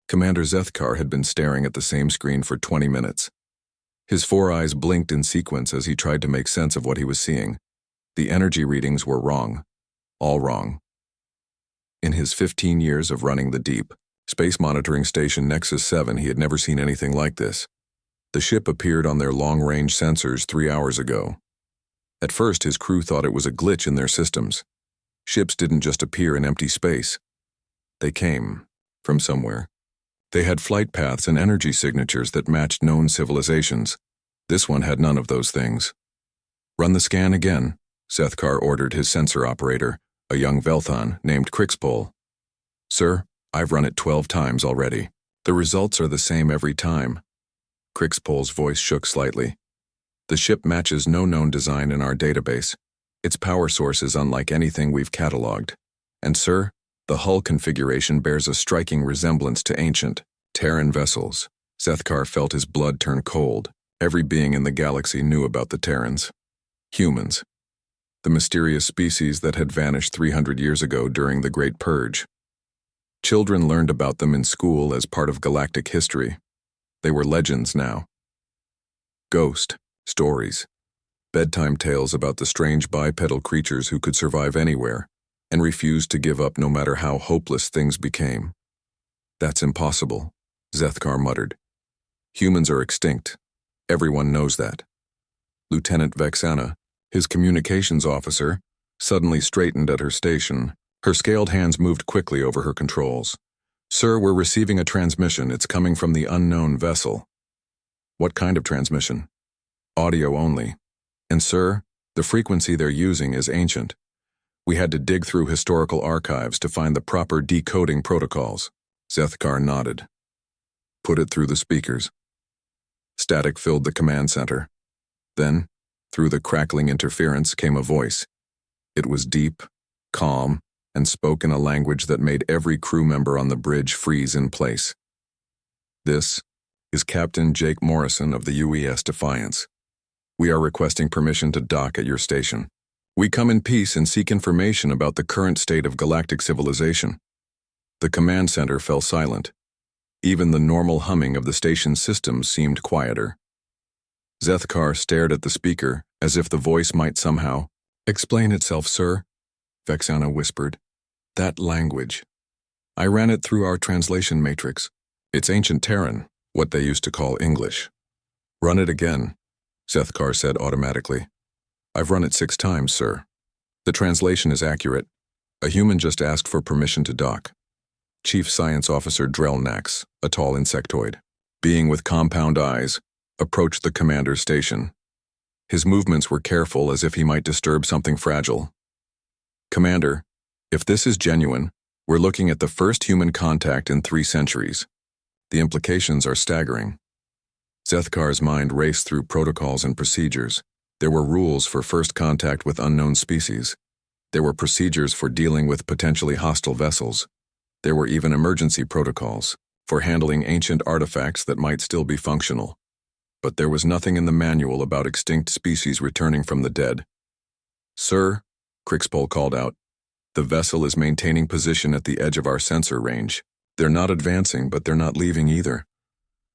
Commander Zethkar had been staring at the same screen for 20 minutes. His 4 eyes blinked in sequence as he tried to make sense of what he was seeing. The energy readings were wrong. All wrong. In his 15 years of running the deep, space monitoring station Nexus 7, he had never seen anything like this. The ship appeared on their long-range sensors 3 hours ago. At first, his crew thought it was a glitch in their systems. Ships didn't just appear in empty space. They came from somewhere. They had flight paths and energy signatures that matched known civilizations. This one had none of those things. "Run the scan again," Zethkar ordered his sensor operator, a young Velthon named Crixpol. "Sir, I've run it 12 times already. The results are the same every time." Crixpol's voice shook slightly. "The ship matches no known design in our database. Its power source is unlike anything we've cataloged. And sir, the hull configuration bears a striking resemblance to ancient Terran vessels." Zethkar felt his blood turn cold. Every being in the galaxy knew about the Terrans. Humans. The mysterious species that had vanished 300 years ago during the Great Purge. Children learned about them in school as part of galactic history. They were legends now. Ghost stories. Bedtime tales about the strange bipedal creatures who could survive anywhere and refused to give up no matter how hopeless things became. "That's impossible," Zethkar muttered. "Humans are extinct. Everyone knows that." Lieutenant Vexana, his communications officer, suddenly straightened at her station. Her scaled hands moved quickly over her controls. "Sir, we're receiving a transmission. It's coming from the unknown vessel." "What kind of transmission?" "Audio only. And sir, the frequency they're using is ancient. We had to dig through historical archives to find the proper decoding protocols." Zethkar nodded. "Put it through the speakers." Static filled the command center. Then, through the crackling interference came a voice. It was deep, calm, and spoke in a language that made every crew member on the bridge freeze in place. "This is Captain Jake Morrison of the UES Defiance. We are requesting permission to dock at your station. We come in peace and seek information about the current state of galactic civilization." The command center fell silent. Even the normal humming of the station's systems seemed quieter. Zethkar stared at the speaker as if the voice might somehow explain itself. "Sir," Vexana whispered, "that language. I ran it through our translation matrix. It's ancient Terran, what they used to call English." "Run it again," Zethkar said automatically. "I've run it 6 times, sir. The translation is accurate. A human just asked for permission to dock." Chief Science Officer Drelnax, a tall insectoid, being with compound eyes, approached the commander's station. His movements were careful as if he might disturb something fragile. "Commander, if this is genuine, we're looking at the first human contact in 3 centuries. The implications are staggering." Zethkar's mind raced through protocols and procedures. There were rules for first contact with unknown species. There were procedures for dealing with potentially hostile vessels. There were even emergency protocols for handling ancient artifacts that might still be functional. But there was nothing in the manual about extinct species returning from the dead. "Sir," Crixpol called out, "the vessel is maintaining position at the edge of our sensor range. They're not advancing, but they're not leaving either.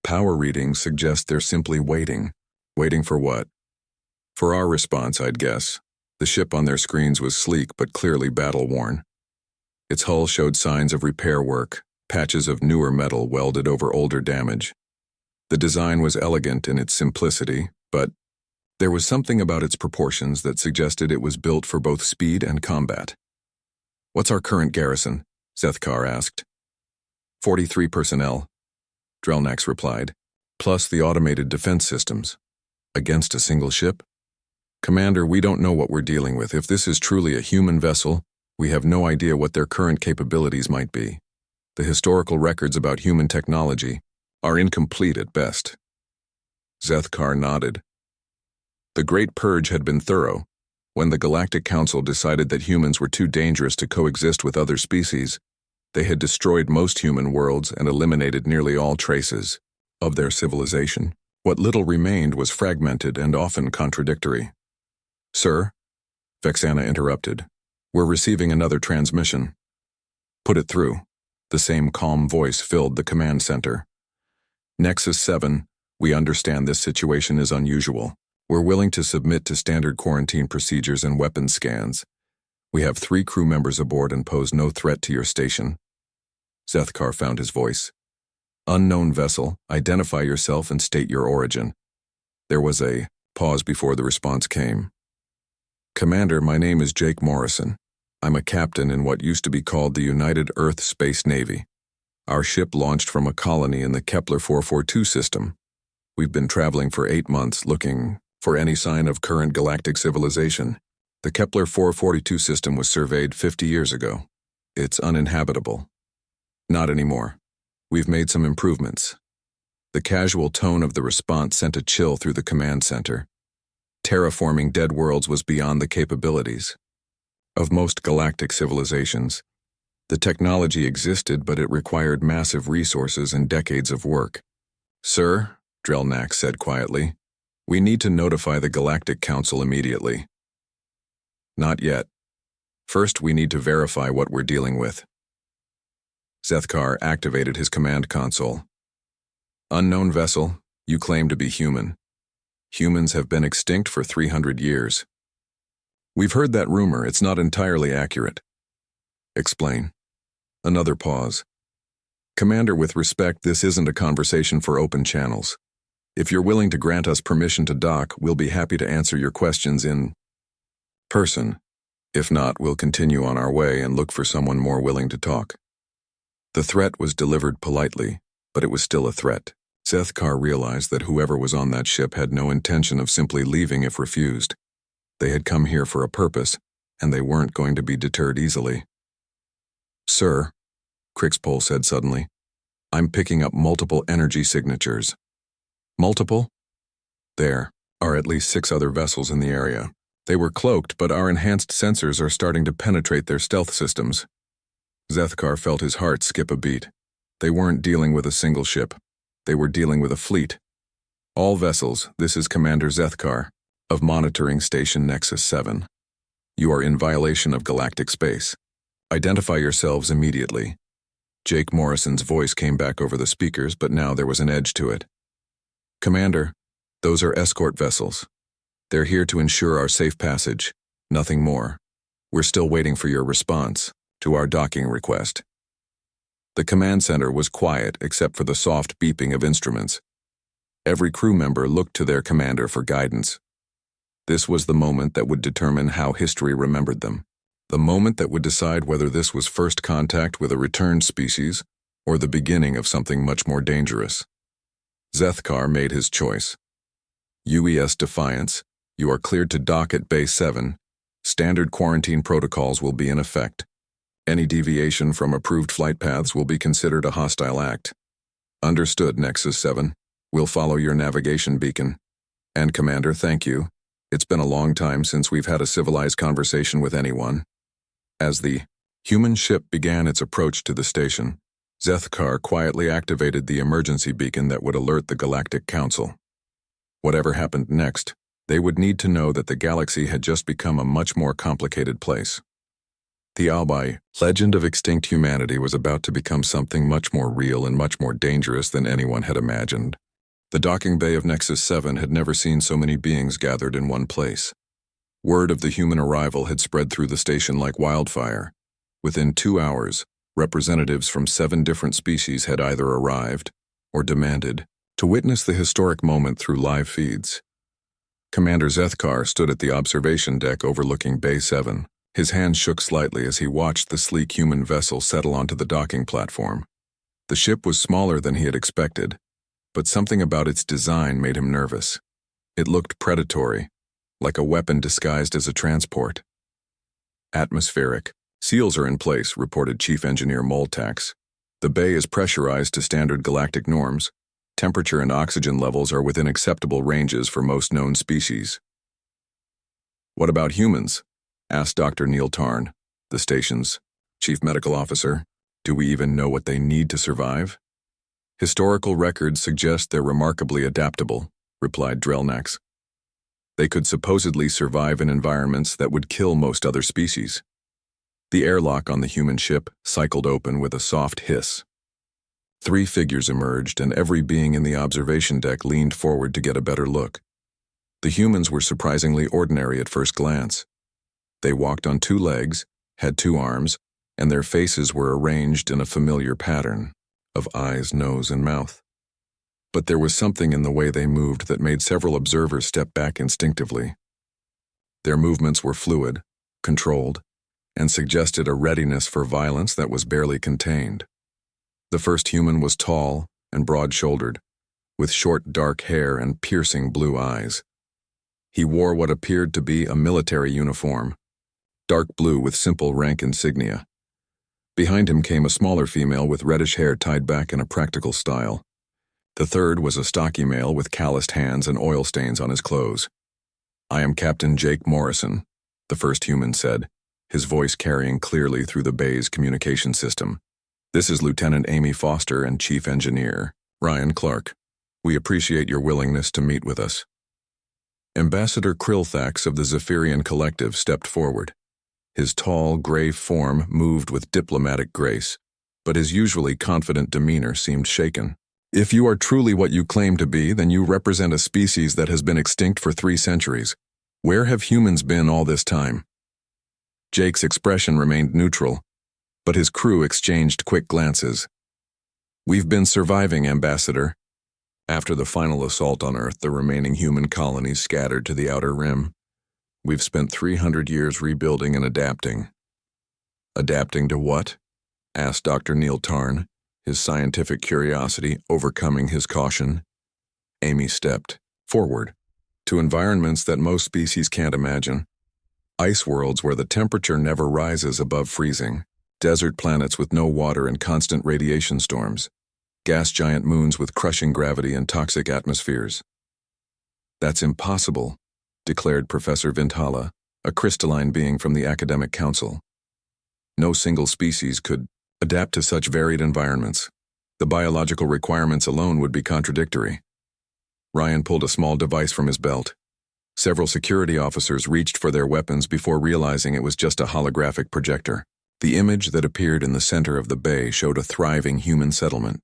Power readings suggest they're simply waiting." "Waiting for what?" "For our response, I'd guess." The ship on their screens was sleek but clearly battle-worn. Its hull showed signs of repair work, patches of newer metal welded over older damage. The design was elegant in its simplicity, but there was something about its proportions that suggested it was built for both speed and combat. "What's our current garrison?" Zethkar asked. 43 personnel, Drelnax replied, "plus the automated defense systems." "Against a single ship?" "Commander, we don't know what we're dealing with. If this is truly a human vessel, we have no idea what their current capabilities might be. The historical records about human technology are incomplete at best." Zethkar nodded. The Great Purge had been thorough. When the Galactic Council decided that humans were too dangerous to coexist with other species, they had destroyed most human worlds and eliminated nearly all traces of their civilization. What little remained was fragmented and often contradictory. "Sir," Vexana interrupted, "we're receiving another transmission." "Put it through." The same calm voice filled the command center. Nexus 7, we understand this situation is unusual. We're willing to submit to standard quarantine procedures and weapons scans. We have 3 crew members aboard and pose no threat to your station. Zethkar found his voice. Unknown vessel, identify yourself and state your origin. There was a pause before the response came. Commander, my name is Jake Morrison. I'm a captain in what used to be called the United Earth Space Navy. Our ship launched from a colony in the Kepler 442 system. We've been traveling for 8 months looking for any sign of current galactic civilization. The Kepler 442 system was surveyed 50 years ago. It's uninhabitable. Not anymore. We've made some improvements. The casual tone of the response sent a chill through the command center. Terraforming dead worlds was beyond the capabilities of most galactic civilizations. The technology existed, but it required massive resources and decades of work. Sir, Drelnak said quietly, we need to notify the Galactic Council immediately. Not yet. First, we need to verify what we're dealing with. Zethkar activated his command console. Unknown vessel, you claim to be human. Humans have been extinct for 300 years. We've heard that rumor, it's not entirely accurate. Explain. Another pause. Commander, with respect, this isn't a conversation for open channels. If you're willing to grant us permission to dock, we'll be happy to answer your questions in person. If not, we'll continue on our way and look for someone more willing to talk. The threat was delivered politely, but it was still a threat. Zethkar realized that whoever was on that ship had no intention of simply leaving if refused. They had come here for a purpose, and they weren't going to be deterred easily. Sir, Krixpol said suddenly, I'm picking up multiple energy signatures. Multiple? There are at least 6 other vessels in the area. They were cloaked, but our enhanced sensors are starting to penetrate their stealth systems. Zethkar felt his heart skip a beat. They weren't dealing with a single ship. They were dealing with a fleet. All vessels, this is Commander Zethkar, of Monitoring Station Nexus 7. You are in violation of galactic space. Identify yourselves immediately. Jake Morrison's voice came back over the speakers, but now there was an edge to it. Commander, those are escort vessels. They're here to ensure our safe passage, nothing more. We're still waiting for your response to our docking request. The command center was quiet except for the soft beeping of instruments. Every crew member looked to their commander for guidance. This was the moment that would determine how history remembered them. The moment that would decide whether this was first contact with a returned species or the beginning of something much more dangerous. Zethkar made his choice. UES Defiance, you are cleared to dock at Bay 7. Standard quarantine protocols will be in effect. Any deviation from approved flight paths will be considered a hostile act. Understood, Nexus 7. We'll follow your navigation beacon. And Commander, thank you. It's been a long time since we've had a civilized conversation with anyone. As the human ship began its approach to the station, Zethkar quietly activated the emergency beacon that would alert the Galactic Council. Whatever happened next, they would need to know that the galaxy had just become a much more complicated place. The Albai legend of extinct humanity was about to become something much more real and much more dangerous than anyone had imagined. The docking bay of Nexus 7 had never seen so many beings gathered in one place. Word of the human arrival had spread through the station like wildfire. Within 2 hours, representatives from 7 different species had either arrived or demanded to witness the historic moment through live feeds. Commander Zethkar stood at the observation deck overlooking Bay 7. His hand shook slightly as he watched the sleek human vessel settle onto the docking platform. The ship was smaller than he had expected, but something about its design made him nervous. It looked predatory, like a weapon disguised as a transport. Atmospheric. Seals are in place, reported Chief Engineer Moltax. The bay is pressurized to standard galactic norms. Temperature and oxygen levels are within acceptable ranges for most known species. What about humans? Asked Dr. Neil Tarn, the station's chief medical officer. Do we even know what they need to survive? Historical records suggest they're remarkably adaptable, replied Drelnax. They could supposedly survive in environments that would kill most other species. The airlock on the human ship cycled open with a soft hiss. 3 figures emerged, and every being in the observation deck leaned forward to get a better look. The humans were surprisingly ordinary at first glance. They walked on 2 legs, had 2 arms, and their faces were arranged in a familiar pattern of eyes, nose, and mouth. But there was something in the way they moved that made several observers step back instinctively. Their movements were fluid, controlled, and suggested a readiness for violence that was barely contained. The first human was tall and broad-shouldered, with short dark hair and piercing blue eyes. He wore what appeared to be a military uniform, dark blue with simple rank insignia. Behind him came a smaller female with reddish hair tied back in a practical style. The third was a stocky male with calloused hands and oil stains on his clothes. "I am Captain Jake Morrison," the first human said, his voice carrying clearly through the bay's communication system. "This is Lieutenant Amy Foster and Chief Engineer Ryan Clark. We appreciate your willingness to meet with us." Ambassador Krillthax of the Zephyrian Collective stepped forward. His tall, gray form moved with diplomatic grace, but his usually confident demeanor seemed shaken. "If you are truly what you claim to be, then you represent a species that has been extinct for 3 centuries. Where have humans been all this time?" Jake's expression remained neutral, but his crew exchanged quick glances. "We've been surviving, Ambassador. After the final assault on Earth, the remaining human colonies scattered to the outer rim. We've spent 300 years rebuilding and adapting." "Adapting to what?" asked Dr. Neil Tarn, his scientific curiosity overcoming his caution. Amy stepped forward. "To environments that most species can't imagine. Ice worlds where the temperature never rises above freezing. Desert planets with no water and constant radiation storms. Gas giant moons with crushing gravity and toxic atmospheres." "That's impossible," declared Professor Vinthala, a crystalline being from the Academic Council. "No single species could adapt to such varied environments. The biological requirements alone would be contradictory." Ryan pulled a small device from his belt. Several security officers reached for their weapons before realizing it was just a holographic projector. The image that appeared in the center of the bay showed a thriving human settlement.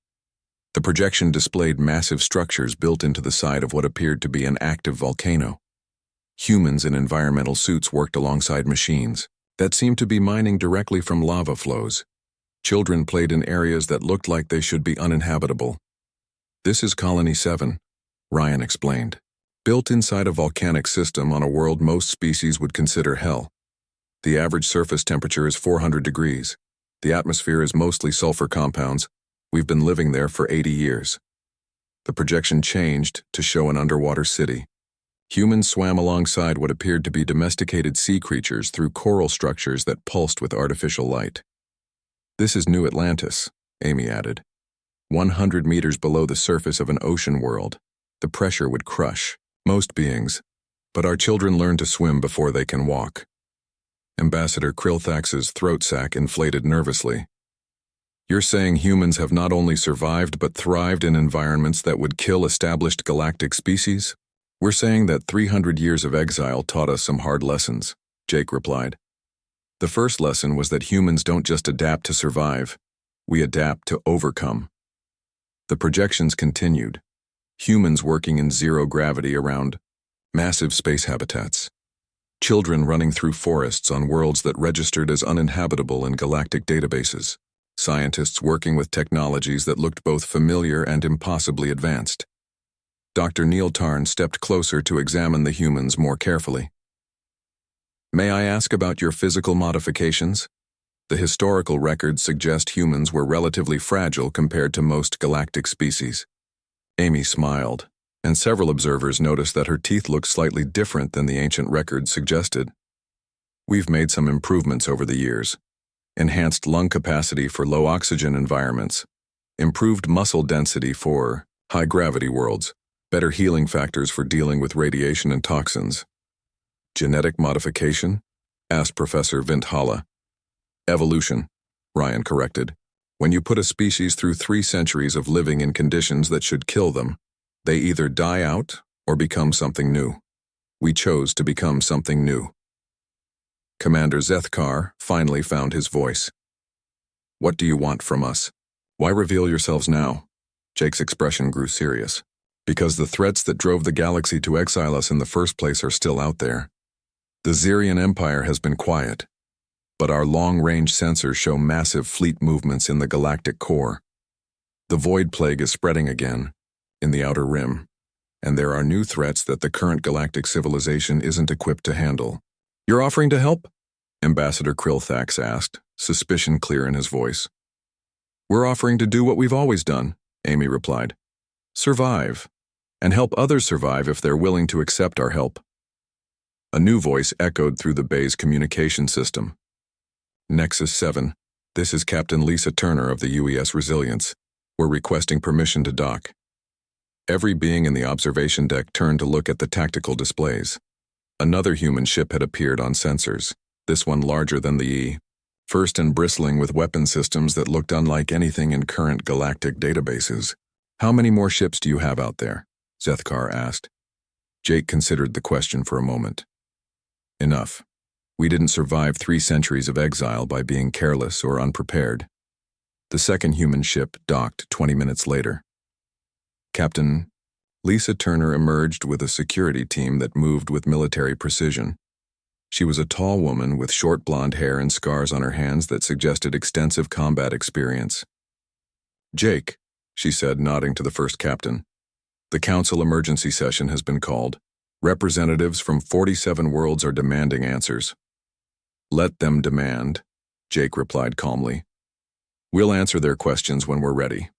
The projection displayed massive structures built into the side of what appeared to be an active volcano. Humans in environmental suits worked alongside machines that seemed to be mining directly from lava flows. Children played in areas that looked like they should be uninhabitable. "This is Colony 7, Ryan explained. "Built inside a volcanic system on a world most species would consider hell. The average surface temperature is 400 degrees. The atmosphere is mostly sulfur compounds. We've been living there for 80 years. The projection changed to show an underwater city. Humans swam alongside what appeared to be domesticated sea creatures through coral structures that pulsed with artificial light. "This is New Atlantis," Amy added. 100 meters below the surface of an ocean world. The pressure would crush most beings, but our children learn to swim before they can walk." Ambassador Krillthax's throat sac inflated nervously. "You're saying humans have not only survived but thrived in environments that would kill established galactic species?" "We're saying that 300 years of exile taught us some hard lessons," Jake replied. "The first lesson was that humans don't just adapt to survive, we adapt to overcome." The projections continued, humans working in zero gravity around massive space habitats. Children running through forests on worlds that registered as uninhabitable in galactic databases. Scientists working with technologies that looked both familiar and impossibly advanced. Dr. Neil Tarn stepped closer to examine the humans more carefully. "May I ask about your physical modifications? The historical records suggest humans were relatively fragile compared to most galactic species." Amy smiled, and several observers noticed that her teeth looked slightly different than the ancient records suggested. "We've made some improvements over the years. Enhanced lung capacity for low oxygen environments, improved muscle density for high-gravity worlds, better healing factors for dealing with radiation and toxins." "Genetic modification?" asked Professor Vinthala. "Evolution," Ryan corrected. "When you put a species through 3 centuries of living in conditions that should kill them, they either die out or become something new. We chose to become something new." Commander Zethkar finally found his voice. "What do you want from us? Why reveal yourselves now?" Jake's expression grew serious. "Because the threats that drove the galaxy to exile us in the first place are still out there. The Xerian Empire has been quiet, but our long-range sensors show massive fleet movements in the galactic core. The Void Plague is spreading again, in the Outer Rim, and there are new threats that the current galactic civilization isn't equipped to handle." "You're offering to help?" Ambassador Krilthax asked, suspicion clear in his voice. "We're offering to do what we've always done," Amy replied. "Survive, and help others survive if they're willing to accept our help." A new voice echoed through the bay's communication system. "Nexus 7, this is Captain Lisa Turner of the UES Resilience. We're requesting permission to dock." Every being in the observation deck turned to look at the tactical displays. Another human ship had appeared on sensors, this one larger than the first and bristling with weapon systems that looked unlike anything in current galactic databases. "How many more ships do you have out there?" Zethkar asked. Jake considered the question for a moment. "Enough. We didn't survive 3 centuries of exile by being careless or unprepared." The second human ship docked 20 minutes later. Captain, Lisa Turner emerged with a security team that moved with military precision. She was a tall woman with short blonde hair and scars on her hands that suggested extensive combat experience. "Jake," she said, nodding to the first captain, "the council emergency session has been called. Representatives from 47 worlds are demanding answers." "Let them demand," Jake replied calmly. "We'll answer their questions when we're ready."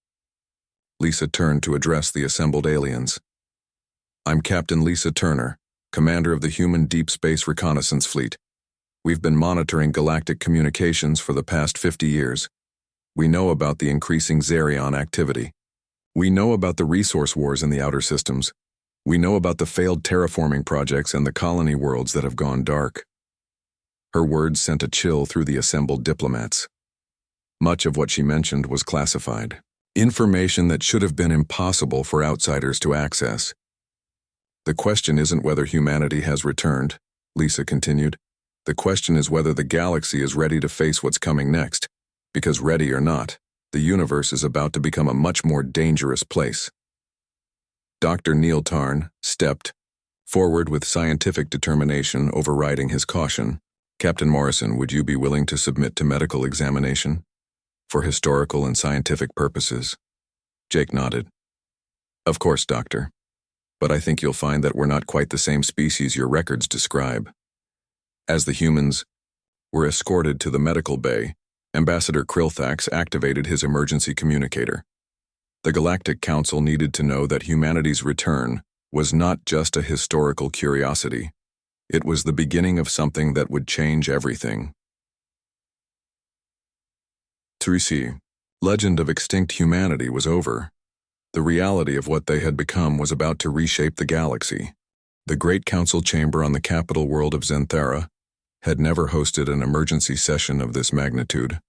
Lisa turned to address the assembled aliens. "I'm Captain Lisa Turner, commander of the Human Deep Space Reconnaissance Fleet. We've been monitoring galactic communications for the past 50 years. We know about the increasing Xerion activity. We know about the resource wars in the outer systems. We know about the failed terraforming projects and the colony worlds that have gone dark." Her words sent a chill through the assembled diplomats. Much of what she mentioned was classified. Information that should have been impossible for outsiders to access. "The question isn't whether humanity has returned," Lisa continued. "The question is whether the galaxy is ready to face what's coming next. Because ready or not, the universe is about to become a much more dangerous place." Dr. Neil Tarn stepped forward with scientific determination overriding his caution. "Captain Morrison, would you be willing to submit to medical examination? For historical and scientific purposes?" Jake nodded. "Of course, Doctor. But I think you'll find that we're not quite the same species your records describe." As the humans were escorted to the medical bay, Ambassador Krilthax activated his emergency communicator. The Galactic Council needed to know that humanity's return was not just a historical curiosity. It was the beginning of something that would change everything. 3C. Legend of extinct humanity was over. The reality of what they had become was about to reshape the galaxy. The Great Council Chamber on the capital world of Zenthara had never hosted an emergency session of this magnitude.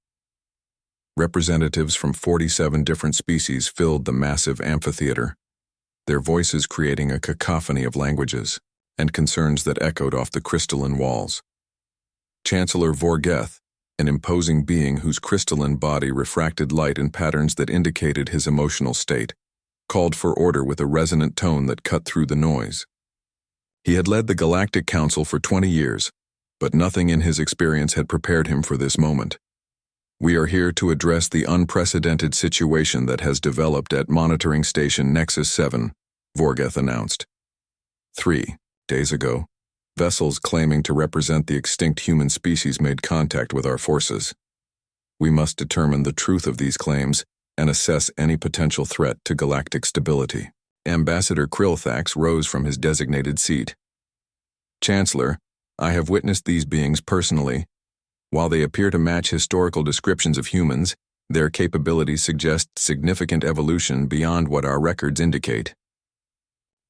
Representatives from 47 different species filled the massive amphitheater, their voices creating a cacophony of languages and concerns that echoed off the crystalline walls. Chancellor Vorgeth, an imposing being whose crystalline body refracted light in patterns that indicated his emotional state, called for order with a resonant tone that cut through the noise. He had led the Galactic Council for 20 years, but nothing in his experience had prepared him for this moment. "We are here to address the unprecedented situation that has developed at Monitoring Station Nexus 7, Vorgeth announced. 3 days ago, vessels claiming to represent the extinct human species made contact with our forces. We must determine the truth of these claims and assess any potential threat to galactic stability." Ambassador Krilthax rose from his designated seat. "Chancellor, I have witnessed these beings personally. While they appear to match historical descriptions of humans, their capabilities suggest significant evolution beyond what our records indicate."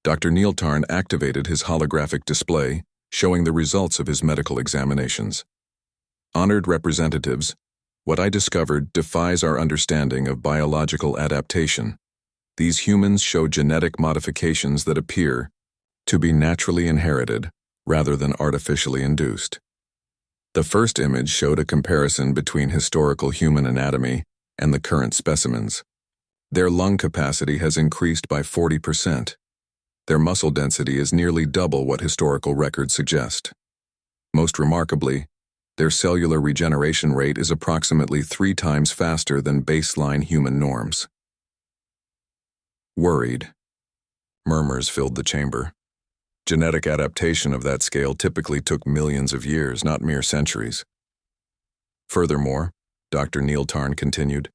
Dr. Neil Tarn activated his holographic display, showing the results of his medical examinations. "Honored representatives, what I discovered defies our understanding of biological adaptation. These humans show genetic modifications that appear to be naturally inherited rather than artificially induced. The first image showed a comparison between historical human anatomy and the current specimens. Their lung capacity has increased by 40%. Their muscle density is nearly double what historical records suggest. Most remarkably, their cellular regeneration rate is approximately 3 times faster than baseline human norms. Worried. Murmurs filled the chamber. Genetic adaptation of that scale typically took millions of years, not mere centuries. Furthermore, Dr. Neil Tarn continued,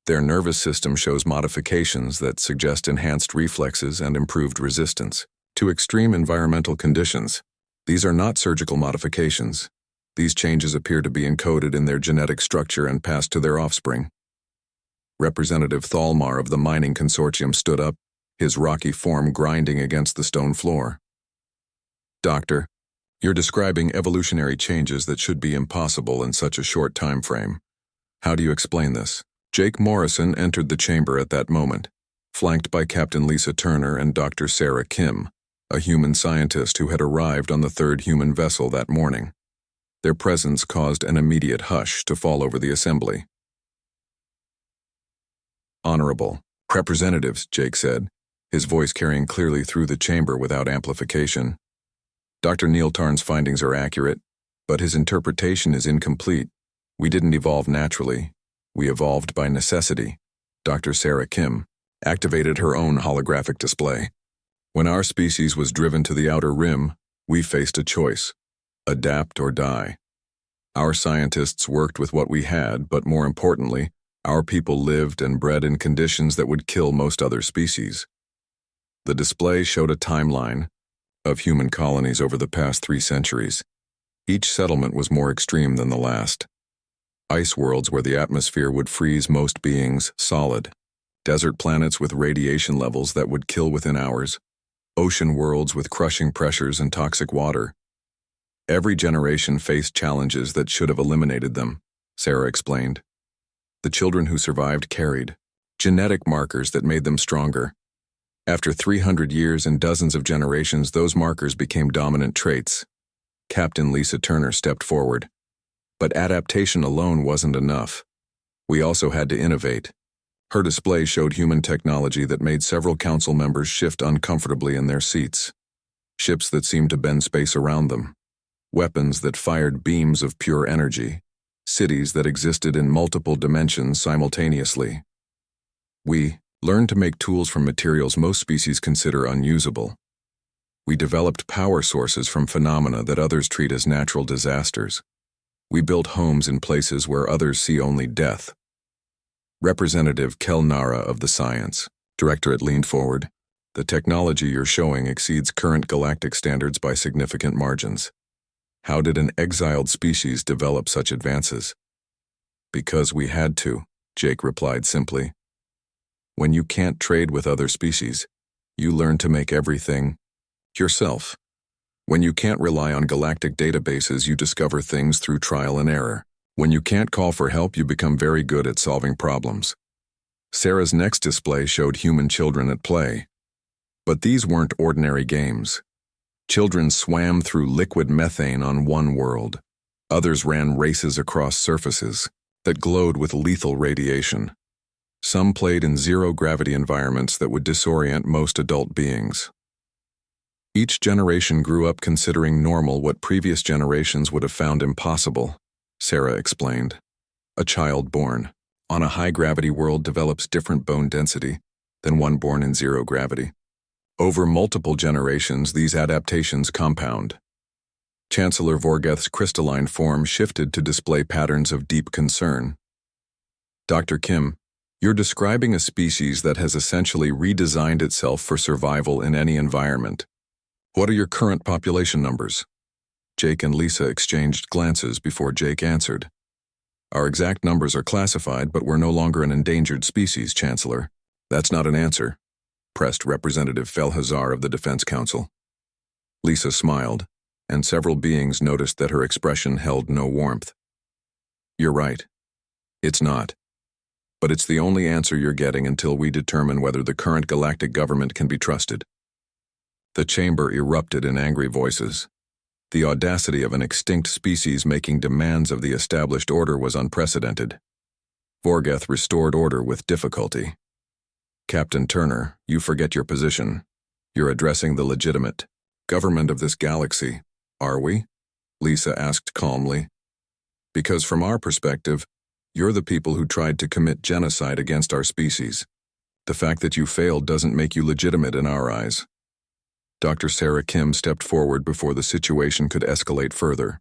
their nervous system shows modifications that suggest enhanced reflexes and improved resistance to extreme environmental conditions. These are not surgical modifications. These changes appear to be encoded in their genetic structure and passed to their offspring. Representative Thalmar of the mining consortium stood up, his rocky form grinding against the stone floor. Doctor, you're describing evolutionary changes that should be impossible in such a short time frame. How do you explain this? Jake Morrison entered the chamber at that moment, flanked by Captain Lisa Turner and Dr. Sarah Kim, a human scientist who had arrived on the third human vessel that morning. Their presence caused an immediate hush to fall over the assembly. Honorable representatives, Jake said, his voice carrying clearly through the chamber without amplification. Dr. Neil Tarn's findings are accurate, but his interpretation is incomplete. We didn't evolve naturally. We evolved by necessity. Dr. Sarah Kim activated her own holographic display. When our species was driven to the outer rim, we faced a choice: adapt or die. Our scientists worked with what we had, but more importantly, our people lived and bred in conditions that would kill most other species. The display showed a timeline of human colonies over the past 3 centuries. Each settlement was more extreme than the last. Ice worlds where the atmosphere would freeze most beings solid. Desert planets with radiation levels that would kill within hours. Ocean worlds with crushing pressures and toxic water. Every generation faced challenges that should have eliminated them, Sarah explained. The children who survived carried genetic markers that made them stronger. After 300 years and dozens of generations, those markers became dominant traits. Captain Lisa Turner stepped forward. But adaptation alone wasn't enough. We also had to innovate. Her display showed human technology that made several council members shift uncomfortably in their seats. Ships that seemed to bend space around them. Weapons that fired beams of pure energy. Cities that existed in multiple dimensions simultaneously. We learned to make tools from materials most species consider unusable. We developed power sources from phenomena that others treat as natural disasters. We built homes in places where others see only death. Representative Kel Nara of the Science Directorate leaned forward. The technology you're showing exceeds current galactic standards by significant margins. How did an exiled species develop such advances? Because we had to, Jake replied simply. When you can't trade with other species, you learn to make everything yourself. When you can't rely on galactic databases, you discover things through trial and error. When you can't call for help, you become very good at solving problems. Sarah's next display showed human children at play. But these weren't ordinary games. Children swam through liquid methane on one world. Others ran races across surfaces that glowed with lethal radiation. Some played in zero-gravity environments that would disorient most adult beings. Each generation grew up considering normal what previous generations would have found impossible, Sarah explained. A child born on a high-gravity world develops different bone density than one born in zero gravity. Over multiple generations, these adaptations compound. Chancellor Vorgeth's crystalline form shifted to display patterns of deep concern. Dr. Kim, you're describing a species that has essentially redesigned itself for survival in any environment. What are your current population numbers? Jake and Lisa exchanged glances before Jake answered. Our exact numbers are classified, but we're no longer an endangered species, Chancellor. That's not an answer, pressed Representative Felhazar of the Defense Council. Lisa smiled, and several beings noticed that her expression held no warmth. You're right. It's not. But it's the only answer you're getting until we determine whether the current galactic government can be trusted. The chamber erupted in angry voices. The audacity of an extinct species making demands of the established order was unprecedented. Vorgeth restored order with difficulty. Captain Turner, you forget your position. You're addressing the legitimate government of this galaxy, are we? Lisa asked calmly. Because from our perspective, you're the people who tried to commit genocide against our species. The fact that you failed doesn't make you legitimate in our eyes. Dr. Sarah Kim stepped forward before the situation could escalate further.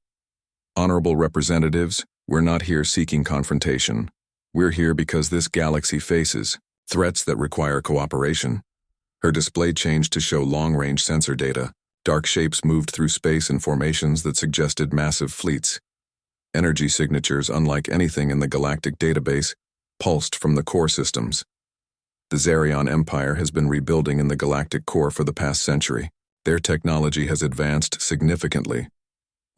Honorable representatives, we're not here seeking confrontation. We're here because this galaxy faces threats that require cooperation. Her display changed to show long-range sensor data. Dark shapes moved through space in formations that suggested massive fleets. Energy signatures, unlike anything in the galactic database, pulsed from the core systems. The Zerion Empire has been rebuilding in the galactic core for the past century. Their technology has advanced significantly.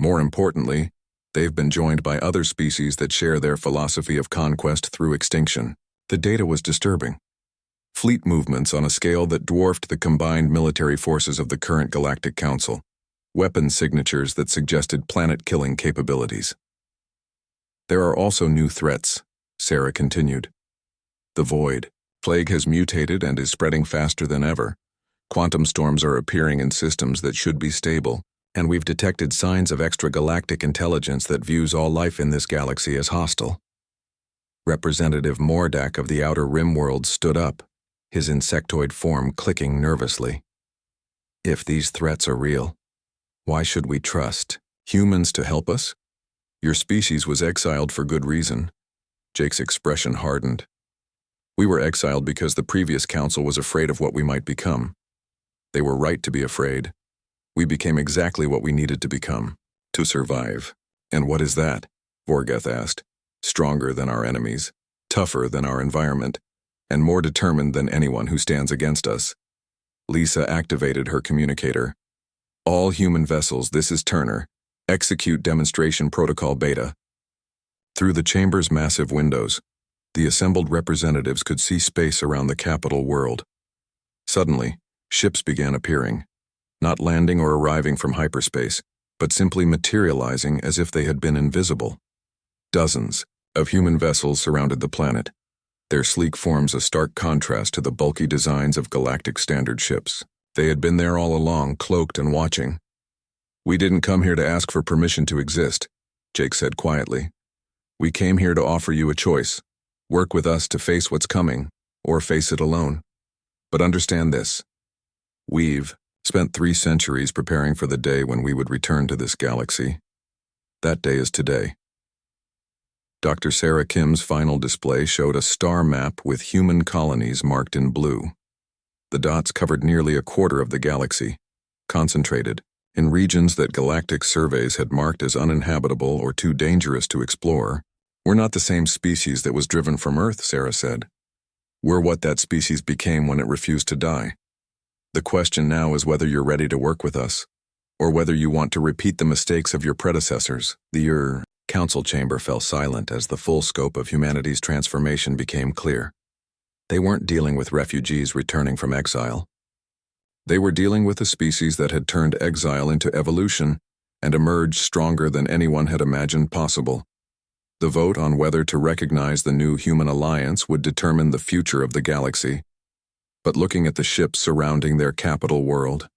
More importantly, they've been joined by other species that share their philosophy of conquest through extinction. The data was disturbing. Fleet movements on a scale that dwarfed the combined military forces of the current Galactic Council. Weapon signatures that suggested planet-killing capabilities. There are also new threats, Sarah continued. The Void. Plague has mutated and is spreading faster than ever. Quantum storms are appearing in systems that should be stable, and we've detected signs of extragalactic intelligence that views all life in this galaxy as hostile. Representative Mordak of the Outer Rim world stood up, his insectoid form clicking nervously. If these threats are real, why should we trust humans to help us? Your species was exiled for good reason. Jake's expression hardened. We were exiled because the previous council was afraid of what we might become. They were right to be afraid. We became exactly what we needed to become, to survive. And what is that? Vorgeth asked. Stronger than our enemies, tougher than our environment, and more determined than anyone who stands against us. Lisa activated her communicator. All human vessels, this is Turner. Execute demonstration protocol beta. Through the chamber's massive windows, the assembled representatives could see space around the capital world. Suddenly, ships began appearing, not landing or arriving from hyperspace, but simply materializing as if they had been invisible. Dozens of human vessels surrounded the planet, their sleek forms a stark contrast to the bulky designs of galactic standard ships. They had been there all along, cloaked and watching. We didn't come here to ask for permission to exist, Jake said quietly. We came here to offer you a choice. Work with us to face what's coming, or face it alone. But understand this. We've spent 3 centuries preparing for the day when we would return to this galaxy. That day is today. Dr. Sarah Kim's final display showed a star map with human colonies marked in blue. The dots covered nearly a quarter of the galaxy, concentrated in regions that galactic surveys had marked as uninhabitable or too dangerous to explore. We're not the same species that was driven from Earth, Sarah said. We're what that species became when it refused to die. The question now is whether you're ready to work with us, or whether you want to repeat the mistakes of your predecessors. The council chamber fell silent as the full scope of humanity's transformation became clear. They weren't dealing with refugees returning from exile. They were dealing with a species that had turned exile into evolution and emerged stronger than anyone had imagined possible. The vote on whether to recognize the new human alliance would determine the future of the galaxy. But looking at the ships surrounding their capital world,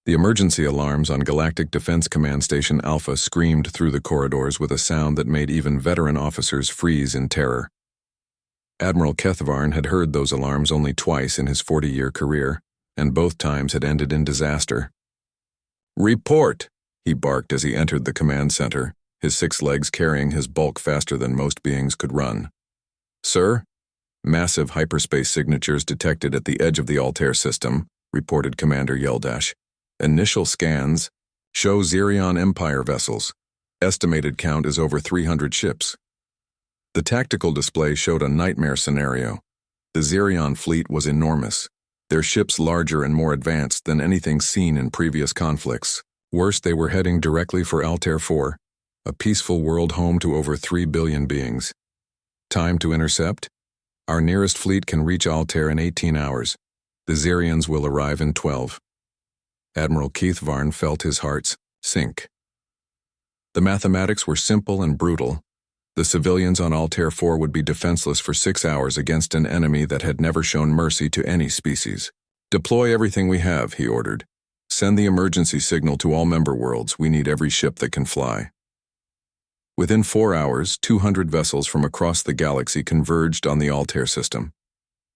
the emergency alarms on Galactic Defense Command Station Alpha screamed through the corridors with a sound that made even veteran officers freeze in terror. Admiral Kethvarn had heard those alarms only twice in his 40-year career, and both times had ended in disaster. "Report!" he barked as he entered the command center, his 6 legs carrying his bulk faster than most beings could run. "Sir, massive hyperspace signatures detected at the edge of the Altair system," reported Commander Yeldash. "Initial scans show Zerion Empire vessels. Estimated count is over 300 ships." The tactical display showed a nightmare scenario. The Zerion fleet was enormous, their ships larger and more advanced than anything seen in previous conflicts. Worse, they were heading directly for Altair 4, a peaceful world home to over 3 billion beings. Time to intercept? Our nearest fleet can reach Altair in 18 hours. The Zerions will arrive in 12. Admiral Kethvarn felt his heart sink. The mathematics were simple and brutal. The civilians on Altair 4 would be defenseless for 6 hours against an enemy that had never shown mercy to any species. "Deploy everything we have," he ordered. "Send the emergency signal to all member worlds. We need every ship that can fly." Within 4 hours, 200 vessels from across the galaxy converged on the Altair system.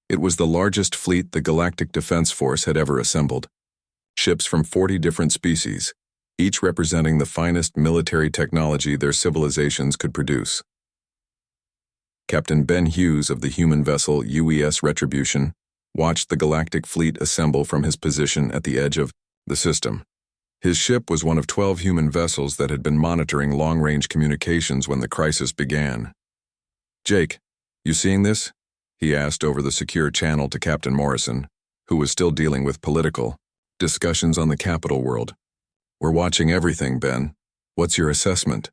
It was the largest fleet the Galactic Defense Force had ever assembled. Ships from 40 different species, each representing the finest military technology their civilizations could produce. Captain Ben Hughes of the human vessel UES Retribution watched the galactic fleet assemble from his position at the edge of the system. His ship was one of 12 human vessels that had been monitoring long-range communications when the crisis began. "Jake, you seeing this?" he asked over the secure channel to Captain Morrison, who was still dealing with political discussions on the capital world. "We're watching everything, Ben. What's your assessment?"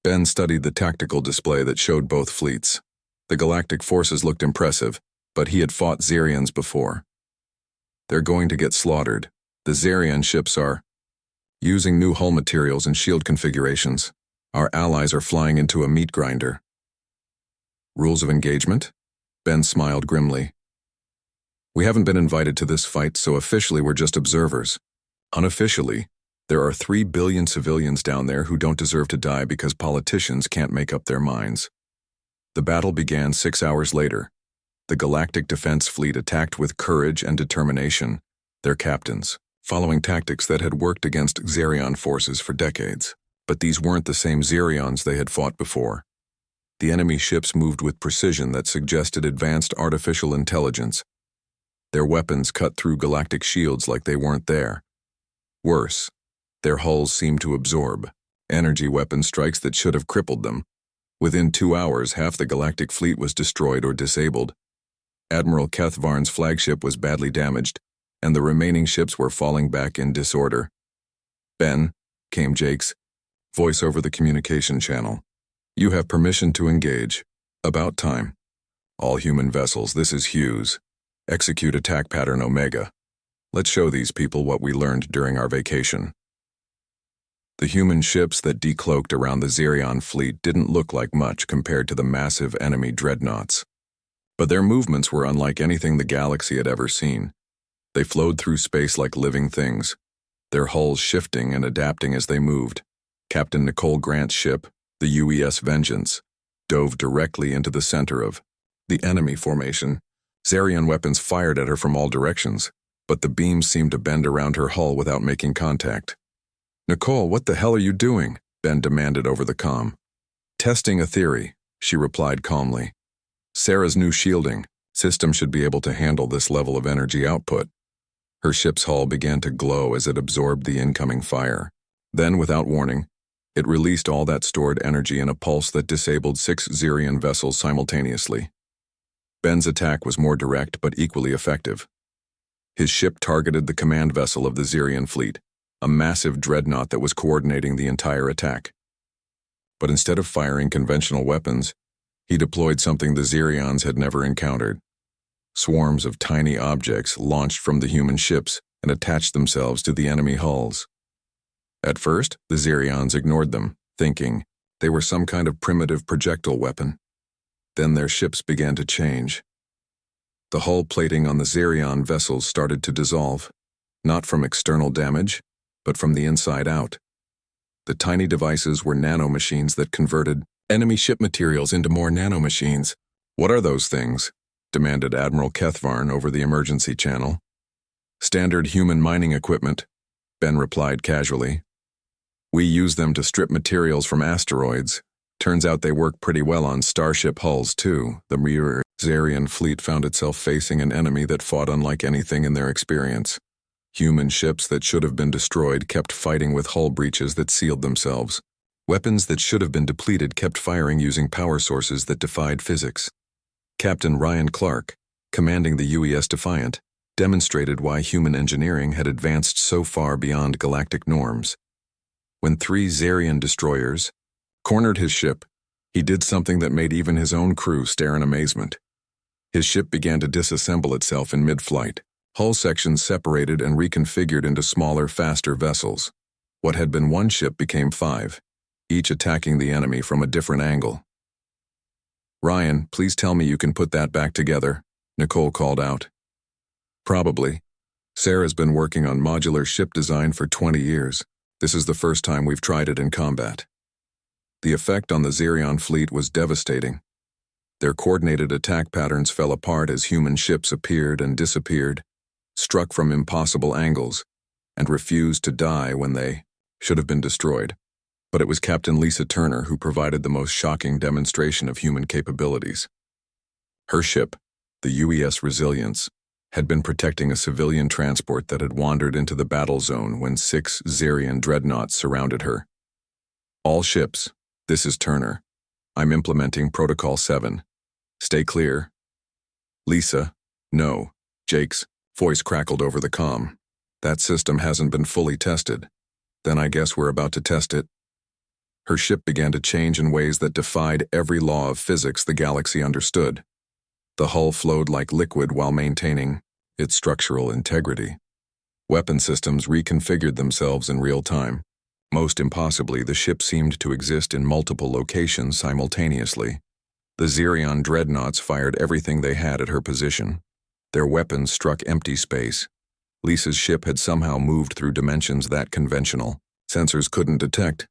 Ben studied the tactical display that showed both fleets. The galactic forces looked impressive, but he had fought Xerians before. "They're going to get slaughtered. The Xerian ships are using new hull materials and shield configurations. Our allies are flying into a meat grinder." "Rules of engagement?" Ben smiled grimly. "We haven't been invited to this fight, so officially we're just observers. Unofficially, there are 3 billion civilians down there who don't deserve to die because politicians can't make up their minds." The battle began 6 hours later. The Galactic Defense Fleet attacked with courage and determination, their captains, following tactics that had worked against Xerion forces for decades. But these weren't the same Xerions they had fought before. The enemy ships moved with precision that suggested advanced artificial intelligence. Their weapons cut through galactic shields like they weren't there. Worse, their hulls seemed to absorb energy weapon strikes that should have crippled them. Within 2 hours, half the galactic fleet was destroyed or disabled. Admiral Kethvarn's flagship was badly damaged, and the remaining ships were falling back in disorder. "Ben," came Jake's voice over the communication channel. "You have permission to engage. About time. All human vessels, this is Hughes. Execute attack pattern Omega. Let's show these people what we learned during our vacation." The human ships that decloaked around the Xerion fleet didn't look like much compared to the massive enemy dreadnoughts. But their movements were unlike anything the galaxy had ever seen. They flowed through space like living things, their hulls shifting and adapting as they moved. Captain Nicole Grant's ship, the UES Vengeance, dove directly into the center of the enemy formation. Xerion weapons fired at her from all directions, but the beams seemed to bend around her hull without making contact. "Nicole, what the hell are you doing?" Ben demanded over the comm. "Testing a theory," she replied calmly. "Sarah's new shielding system should be able to handle this level of energy output." Her ship's hull began to glow as it absorbed the incoming fire. Then, without warning, it released all that stored energy in a pulse that disabled 6 Xerion vessels simultaneously. Ben's attack was more direct but equally effective. His ship targeted the command vessel of the Xerion fleet, a massive dreadnought that was coordinating the entire attack. But instead of firing conventional weapons, he deployed something the Xerions had never encountered. Swarms of tiny objects launched from the human ships and attached themselves to the enemy hulls. At first, the Xerions ignored them, thinking they were some kind of primitive projectile weapon. Then their ships began to change. The hull plating on the Xerion vessels started to dissolve, not from external damage, but from the inside out. The tiny devices were nanomachines that converted enemy ship materials into more nanomachines. "What are those things?" demanded Admiral Kethvarn over the emergency channel. "Standard human mining equipment," Ben replied casually. "We use them to strip materials from asteroids. Turns out they work pretty well on starship hulls, too." The rear Xerion fleet found itself facing an enemy that fought unlike anything in their experience. Human ships that should have been destroyed kept fighting with hull breaches that sealed themselves. Weapons that should have been depleted kept firing using power sources that defied physics. Captain Ryan Clark, commanding the UES Defiant, demonstrated why human engineering had advanced so far beyond galactic norms. When 3 Xerion destroyers cornered his ship, he did something that made even his own crew stare in amazement. His ship began to disassemble itself in mid-flight. Hull sections separated and reconfigured into smaller, faster vessels. What had been one ship became 5, each attacking the enemy from a different angle. "Ryan, please tell me you can put that back together," Nicole called out. "Probably. Sarah's been working on modular ship design for 20 years. This is the first time we've tried it in combat." The effect on the Xerion fleet was devastating. Their coordinated attack patterns fell apart as human ships appeared and disappeared, struck from impossible angles, and refused to die when they should have been destroyed. But it was Captain Lisa Turner who provided the most shocking demonstration of human capabilities. Her ship, the UES Resilience, had been protecting a civilian transport that had wandered into the battle zone when 6 Xerion dreadnoughts surrounded her. "All ships, this is Turner. I'm implementing Protocol 7. Stay clear." "Lisa, no." Jake's voice crackled over the comm. "That system hasn't been fully tested." "Then I guess we're about to test it." Her ship began to change in ways that defied every law of physics the galaxy understood. The hull flowed like liquid while maintaining its structural integrity. Weapon systems reconfigured themselves in real time. Most impossibly, the ship seemed to exist in multiple locations simultaneously. The Xerion dreadnoughts fired everything they had at her position. Their weapons struck empty space. Lisa's ship had somehow moved through dimensions that conventional sensors couldn't detect.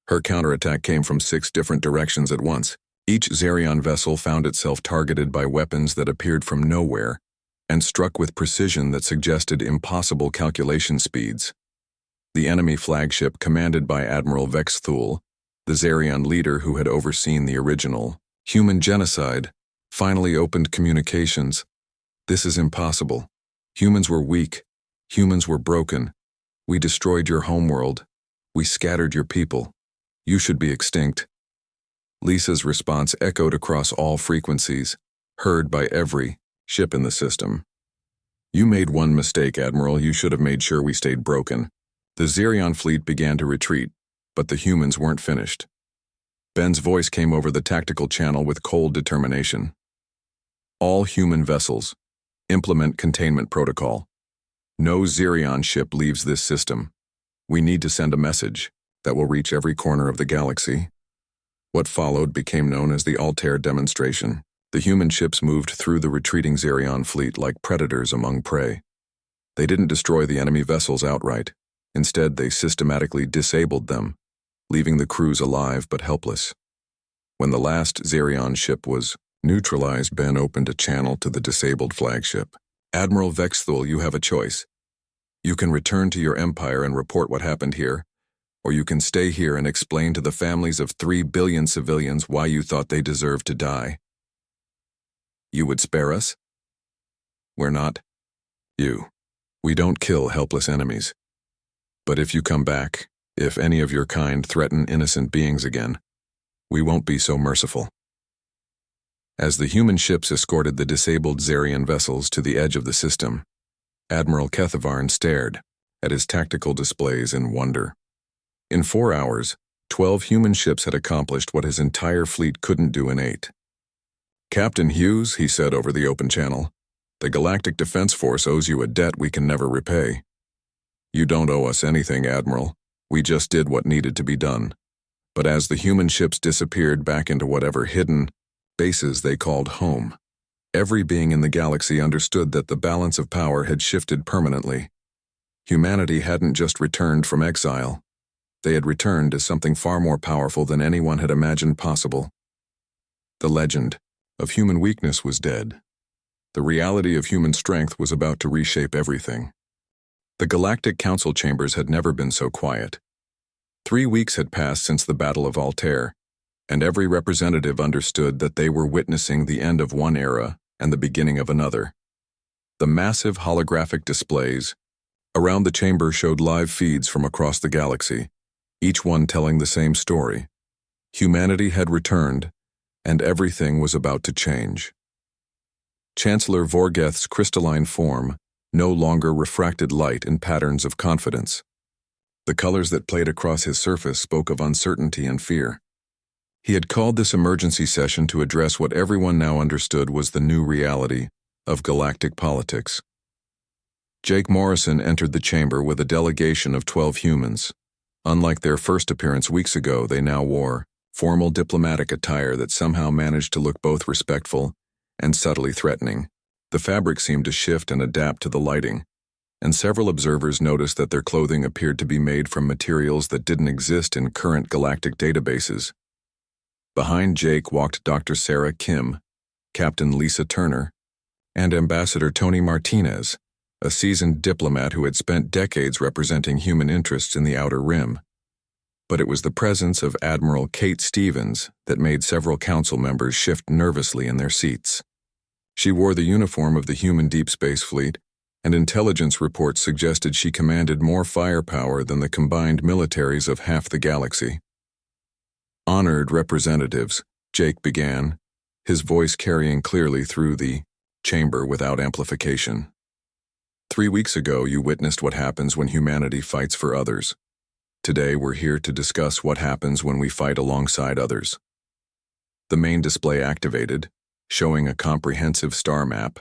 Her counterattack came from 6 different directions at once. Each Xerion vessel found itself targeted by weapons that appeared from nowhere and struck with precision that suggested impossible calculation speeds. The enemy flagship, commanded by Admiral Vex Thule, the Xerion leader who had overseen the original human genocide, finally opened communications. "This is impossible. Humans were weak. Humans were broken. We destroyed your homeworld. We scattered your people. You should be extinct." Lisa's response echoed across all frequencies, heard by every ship in the system. "You made one mistake, Admiral. You should have made sure we stayed broken." The Xerion fleet began to retreat, but the humans weren't finished. Ben's voice came over the tactical channel with cold determination. "All human vessels, implement containment protocol. No Xerion ship leaves this system. We need to send a message that will reach every corner of the galaxy." What followed became known as the Altair demonstration. The human ships moved through the retreating Xerion fleet like predators among prey. They didn't destroy the enemy vessels outright. Instead, they systematically disabled them, leaving the crews alive but helpless. When the last Xerion ship was neutralized, Ben opened a channel to the disabled flagship. "Admiral Vex Thule, you have a choice. You can return to your empire and report what happened here, or you can stay here and explain to the families of 3 billion civilians why you thought they deserved to die." "You would spare us?" "We're not you. We don't kill helpless enemies. But if you come back, if any of your kind threaten innocent beings again, we won't be so merciful." As the human ships escorted the disabled Xerion vessels to the edge of the system, Admiral Kethavarn stared at his tactical displays in wonder. In 4 hours, 12 human ships had accomplished what his entire fleet couldn't do in 8. "Captain Hughes," he said over the open channel, "the Galactic Defense Force owes you a debt we can never repay." "You don't owe us anything, Admiral. We just did what needed to be done." But as the human ships disappeared back into whatever hidden bases they called home, every being in the galaxy understood that the balance of power had shifted permanently. Humanity hadn't just returned from exile. They had returned as something far more powerful than anyone had imagined possible. The legend of human weakness was dead. The reality of human strength was about to reshape everything. The Galactic Council chambers had never been so quiet. 3 weeks had passed since the Battle of Altair, and every representative understood that they were witnessing the end of one era and the beginning of another. The massive holographic displays around the chamber showed live feeds from across the galaxy, each one telling the same story. Humanity had returned, and everything was about to change. Chancellor Vorgeth's crystalline form no longer refracted light in patterns of confidence. The colors that played across his surface spoke of uncertainty and fear. He had called this emergency session to address what everyone now understood was the new reality of galactic politics. Jake Morrison entered the chamber with a delegation of 12 humans. Unlike their first appearance weeks ago, they now wore formal diplomatic attire that somehow managed to look both respectful and subtly threatening. The fabric seemed to shift and adapt to the lighting, and several observers noticed that their clothing appeared to be made from materials that didn't exist in current galactic databases. Behind Jake walked Dr. Sarah Kim, Captain Lisa Turner, and Ambassador Tony Martinez, a seasoned diplomat who had spent decades representing human interests in the Outer Rim. But it was the presence of Admiral Kate Stevens that made several council members shift nervously in their seats. She wore the uniform of the human Deep Space Fleet, and intelligence reports suggested she commanded more firepower than the combined militaries of half the galaxy. "Honored representatives," Jake began, his voice carrying clearly through the chamber without amplification. 3 weeks ago, you witnessed what happens when humanity fights for others. Today, we're here to discuss what happens when we fight alongside others. The main display activated, showing a comprehensive star map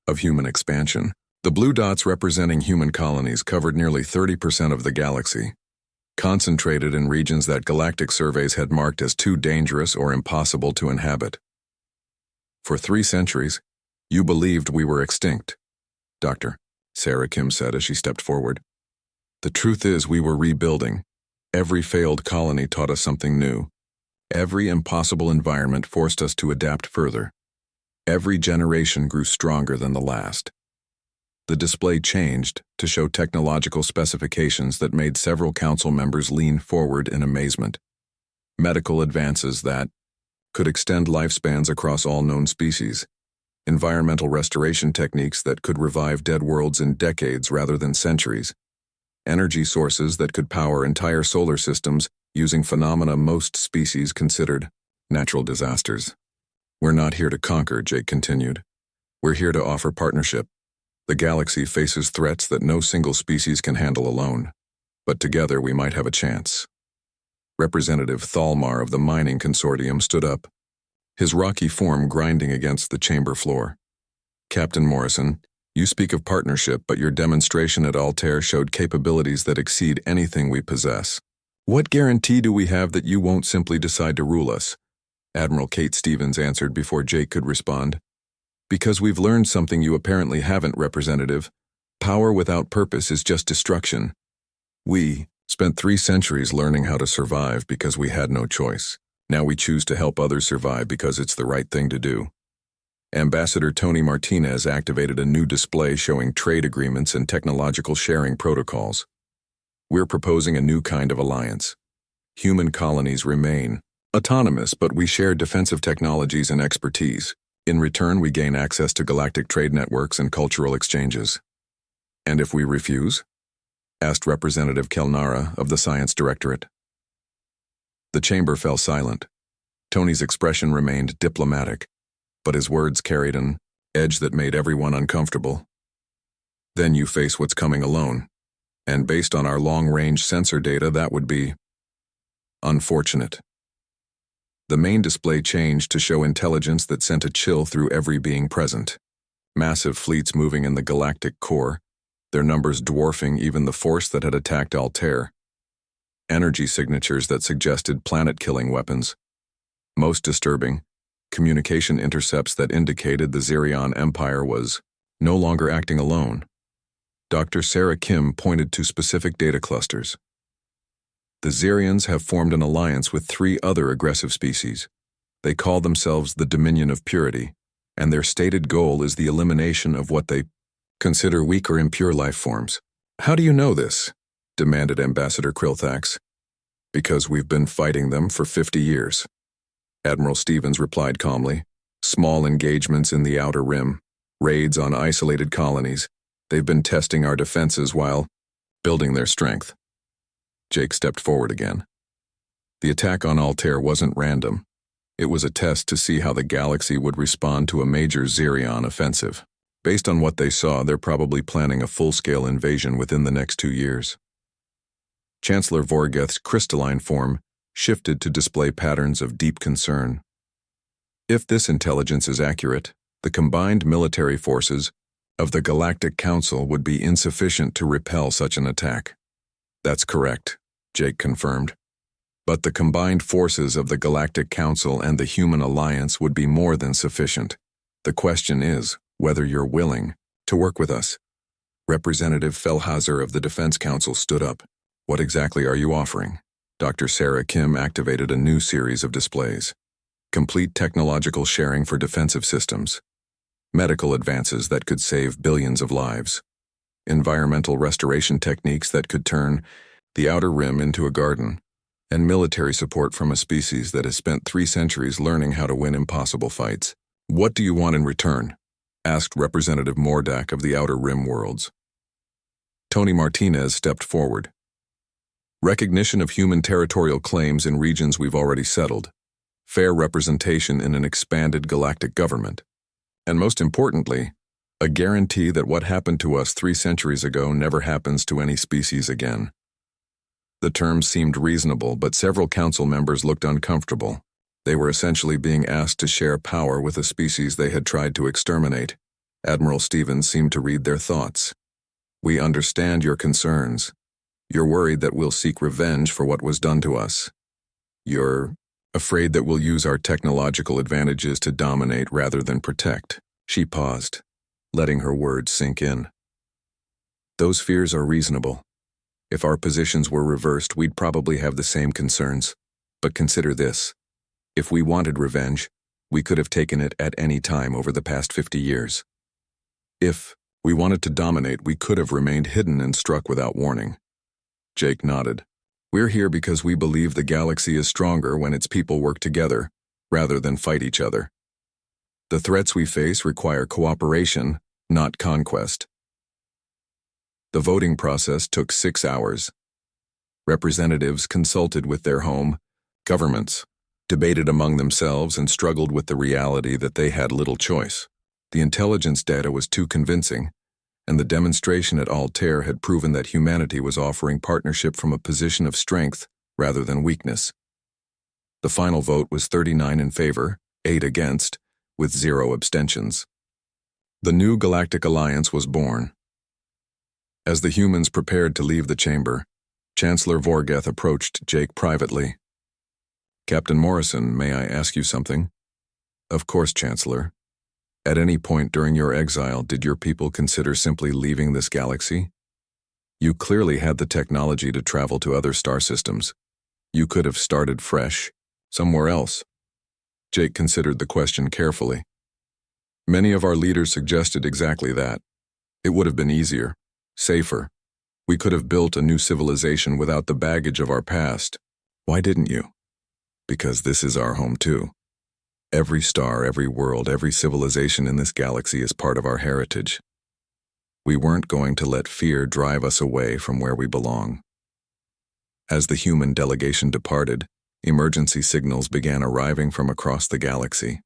of human expansion. The blue dots representing human colonies covered nearly 30% of the galaxy, concentrated in regions that galactic surveys had marked as too dangerous or impossible to inhabit. "For 3 centuries, you believed we were extinct," Dr. Sarah Kim said as she stepped forward. "The truth is we were rebuilding. Every failed colony taught us something new. Every impossible environment forced us to adapt further. Every generation grew stronger than the last." The display changed to show technological specifications that made several council members lean forward in amazement. Medical advances that could extend lifespans across all known species. Environmental restoration techniques that could revive dead worlds in decades rather than centuries. Energy sources that could power entire solar systems using phenomena most species considered natural disasters. "We're not here to conquer," Jake continued. "We're here to offer partnership. The galaxy faces threats that no single species can handle alone, but together we might have a chance." Representative Thalmar of the mining consortium stood up, his rocky form grinding against the chamber floor. "Captain Morrison, you speak of partnership, but your demonstration at Altair showed capabilities that exceed anything we possess. What guarantee do we have that you won't simply decide to rule us?" Admiral Kate Stevens answered before Jake could respond. "Because we've learned something you apparently haven't, Representative. Power without purpose is just destruction. We spent 3 centuries learning how to survive because we had no choice. Now we choose to help others survive because it's the right thing to do." Ambassador Tony Martinez activated a new display showing trade agreements and technological sharing protocols. "We're proposing a new kind of alliance. Human colonies remain autonomous, but we share defensive technologies and expertise. In return, we gain access to galactic trade networks and cultural exchanges." "And if we refuse?" asked Representative Kelnara of the Science Directorate. The chamber fell silent. Tony's expression remained diplomatic, but his words carried an edge that made everyone uncomfortable. "Then you face what's coming alone, and based on our long-range sensor data, that would be unfortunate." The main display changed to show intelligence that sent a chill through every being present. Massive fleets moving in the galactic core, their numbers dwarfing even the force that had attacked Altair. Energy signatures that suggested planet-killing weapons. Most disturbing, communication intercepts that indicated the Zirion Empire was no longer acting alone. Dr. Sarah Kim pointed to specific data clusters. "The Zirians have formed an alliance with 3 other aggressive species. They call themselves the Dominion of Purity, and their stated goal is the elimination of what they consider weak or impure life forms." "How do you know this?" demanded Ambassador Krilthax. "Because we've been fighting them for 50 years. Admiral Stevens replied calmly. "Small engagements in the Outer Rim, raids on isolated colonies. They've been testing our defenses while building their strength." Jake stepped forward again. "The attack on Altair wasn't random. It was a test to see how the galaxy would respond to a major Zirion offensive. Based on what they saw, they're probably planning a full-scale invasion within the next 2 years." Chancellor Vorgeth's crystalline form shifted to display patterns of deep concern. "If this intelligence is accurate, the combined military forces of the Galactic Council would be insufficient to repel such an attack." "That's correct," Jake confirmed. But the combined forces of the Galactic Council and the Human Alliance would be more than sufficient. The question is whether you're willing to work with us. Representative Fellhauser of the Defense Council stood up. What exactly are you offering? Dr. Sarah Kim activated a new series of displays. Complete technological sharing for defensive systems. Medical advances that could save billions of lives. Environmental restoration techniques that could turn the Outer Rim into a garden. And military support from a species that has spent 3 centuries learning how to win impossible fights. What do you want in return? Asked Representative Mordak of the Outer Rim worlds. Tony Martinez stepped forward. Recognition of human territorial claims in regions we've already settled. Fair representation in an expanded galactic government. And most importantly, a guarantee that what happened to us 3 centuries ago never happens to any species again. The terms seemed reasonable, but several council members looked uncomfortable. They were essentially being asked to share power with a species they had tried to exterminate. Admiral Stevens seemed to read their thoughts. We understand your concerns. You're worried that we'll seek revenge for what was done to us. You're afraid that we'll use our technological advantages to dominate rather than protect. She paused, letting her words sink in. Those fears are reasonable. If our positions were reversed, we'd probably have the same concerns. But consider this. If we wanted revenge, we could have taken it at any time over the past 50 years. If we wanted to dominate, we could have remained hidden and struck without warning. Jake nodded. We're here because we believe the galaxy is stronger when its people work together, rather than fight each other. The threats we face require cooperation, not conquest. The voting process took 6 hours. Representatives consulted with their home governments, debated among themselves, and struggled with the reality that they had little choice. The intelligence data was too convincing, and the demonstration at Altair had proven that humanity was offering partnership from a position of strength rather than weakness. The final vote was 39 in favor, 8 against, with 0 abstentions. The new Galactic Alliance was born. As the humans prepared to leave the chamber, Chancellor Vorgeth approached Jake privately. Captain Morrison, may I ask you something? Of course, Chancellor. At any point during your exile, did your people consider simply leaving this galaxy? You clearly had the technology to travel to other star systems. You could have started fresh, somewhere else. Jake considered the question carefully. Many of our leaders suggested exactly that. It would have been easier. Safer. We could have built a new civilization without the baggage of our past. Why didn't you? Because this is our home too. Every star, every world, every civilization in this galaxy is part of our heritage. We weren't going to let fear drive us away from where we belong. As the human delegation departed, emergency signals began arriving from across the galaxy.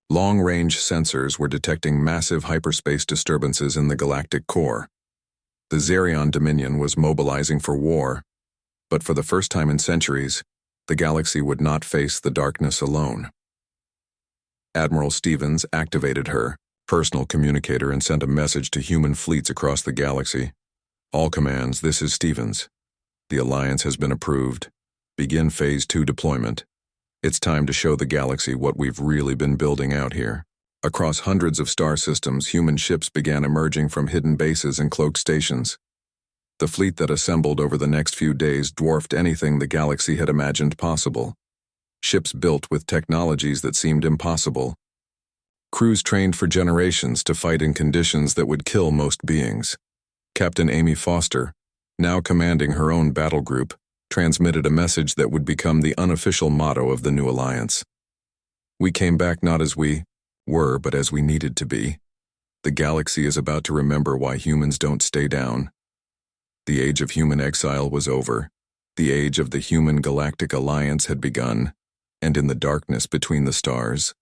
Long-range sensors were detecting massive hyperspace disturbances in the galactic core. The Zerion Dominion was mobilizing for war, but for the first time in centuries, the galaxy would not face the darkness alone. Admiral Stevens activated her personal communicator and sent a message to human fleets across the galaxy. All commands, this is Stevens. The Alliance has been approved. Begin Phase 2 deployment. It's time to show the galaxy what we've really been building out here. Across hundreds of star systems, human ships began emerging from hidden bases and cloaked stations. The fleet that assembled over the next few days dwarfed anything the galaxy had imagined possible. Ships built with technologies that seemed impossible. Crews trained for generations to fight in conditions that would kill most beings. Captain Amy Foster, now commanding her own battle group, transmitted a message that would become the unofficial motto of the new alliance. We came back not as we were, but as we needed to be. The galaxy is about to remember why humans don't stay down. The age of human exile was over. The age of the human galactic alliance had begun, and in the darkness between the stars,